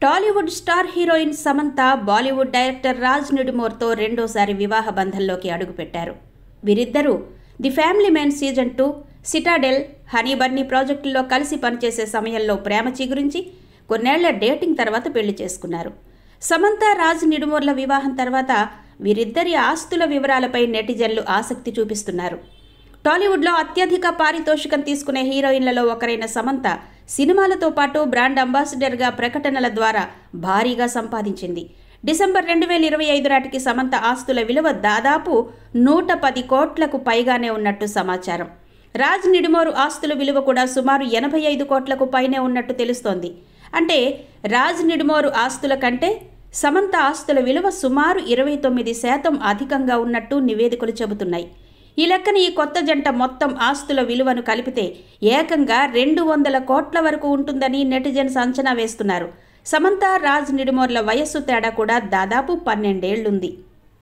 Tollywood star heroine Samantha Bollywood director Raj నిడుమోర్తో రెండోసారి వివాహ బంధంలోకి అడుగుపెట్టారు. వీరిద్దరూ the family man season 2, Citadel, honey bunny ప్రాజెక్టుల్లో కలిసి పనిచేసే సమయంలో ప్రేమ చిగురించి కొన్నేళ్ల డేటింగ్ తర్వాత పెళ్లి చేసుకున్నారు. సమంత రాజ్ నిడుమోర్ల వివాహం తర్వాత వీరిద్దరి ఆస్తుల వివరాలపై నెటిజన్లు ఆసక్తి చూపిస్తున్నారు. టాలీవుడ్లో అత్యధిక పారితోషికం తీసుకునే హీరోయిన్లలో ఒకరైన సమంత సినిమాలతో పాటు బ్రాండ్ అంబాసిడర్గా ప్రకటనల ద్వారా భారీగా సంపాదించింది. డిసెంబర్ 2025 నాటికి సమంత ఆస్తుల విలువ దాదాపు 110 కోట్లకు పైగానే ఉన్నట్టు సమాచారం. రాజ్ నిడుమోరు ఆస్తుల విలువ కూడా సుమారు 85 కోట్లకు పైనే ఉన్నట్టు తెలుస్తోంది. అంటే రాజ్ నిడుమోరు ఆస్తుల కంటే సమంత ఆస్తుల విలువ సుమారు 29% అధికంగా ఉన్నట్టు నివేదికలు చెబుతున్నాయి. ఈ లెక్కన ఈ కొత్త జంట మొత్తం ఆస్తుల విలువను కలిపితే ఏకంగా 200 కోట్ల వరకు ఉంటుందని నెటిజన్స్ అంచనా వేస్తున్నారు. సమంత రాజ్ నిడుమోర్ల వయస్సు తేడా కూడా దాదాపు 12 ఏళ్లుంది.